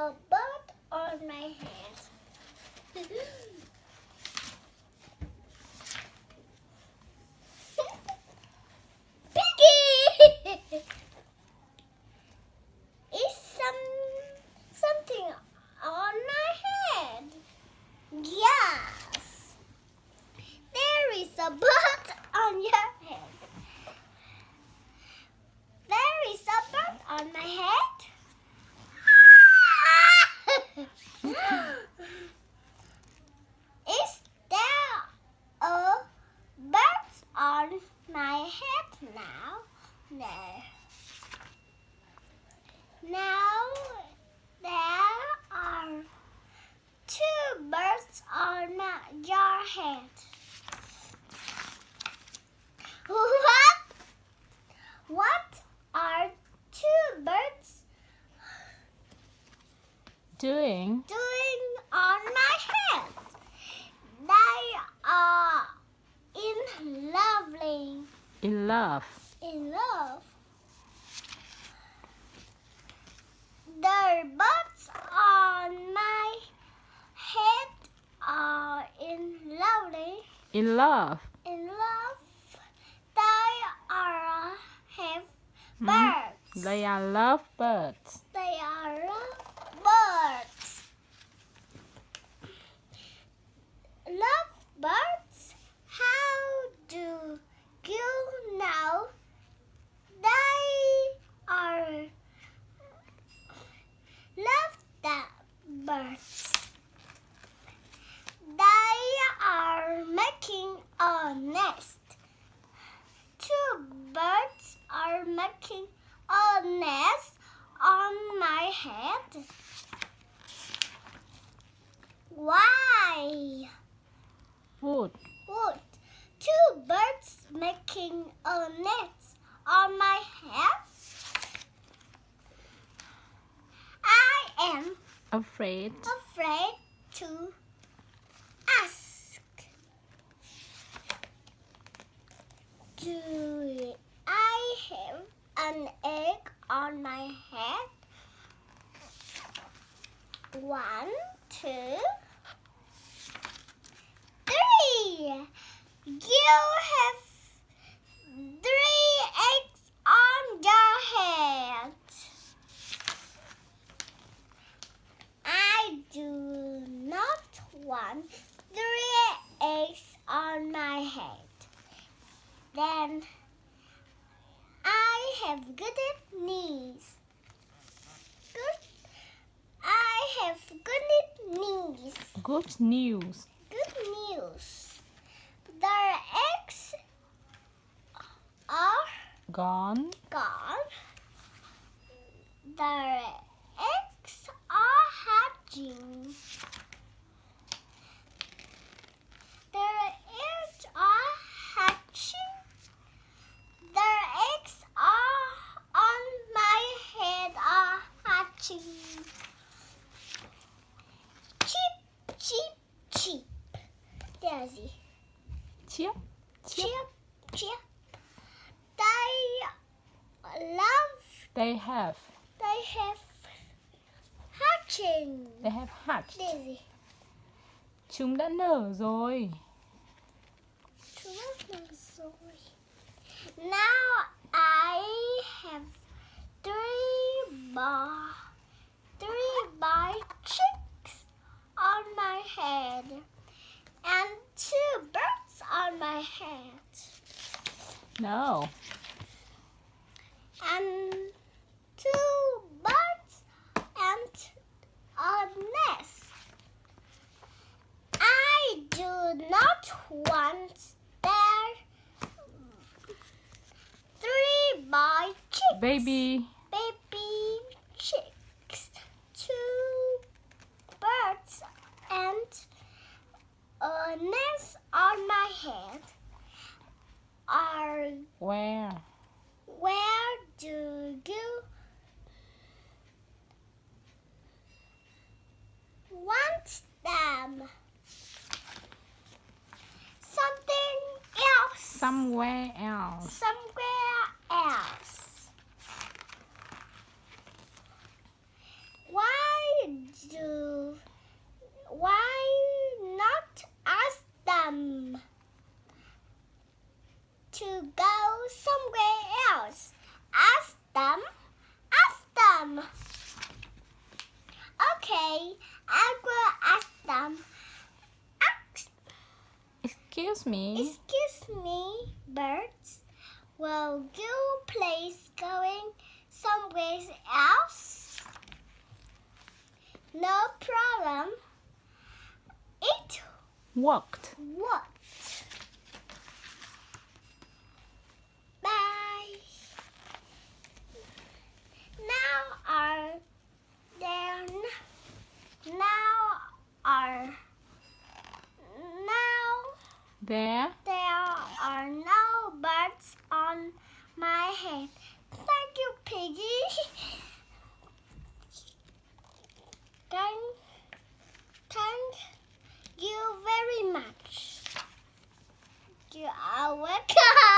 a bird on my head. Piggie! Is something on my head? Yes. There is a bird on your head. There is a bird on my head. Is there a bird on my head now? No. Now there are two birds on your head. What are two birds doing on my head? They are in love. The birds on my head are in love. They are have birds. They are love birds. They are birds. Love birds. How do you know they are love birds? They are making a nest. Two birds are making a nest on my head. Why? Wood. Two birds making a nest on my head? I am Afraid to ask. Do I have an egg on my head? 1, 2, 3. You have 3 eggs on your head. I do not want 3 eggs on my head. Then I have good news. I have good news. Good news. The eggs are Gone. The eggs are hatching. The eggs are hatching. The eggs are on my head are hatching. Cheep, cheep, cheep. There's it. Chirp. Chirp, chirp. They have hatching. They have hatched. Daisy. Chúng đã nở rồi. Now I have 3 boy chicks on my head and 2 birds on my head. No. And 2 birds and a nest. I do not want their 3 boy chicks. Baby Chicks. 2 birds and a nest on my head are. Where do you want them? Somewhere else. Why okay, I will ask them. Excuse me. Excuse me, birds. Will you please going somewhere else? No problem. It Walked. worked. Bye. Now are there There. there are no birds on my head. Thank you, Piggy. Thank you very much. You are welcome.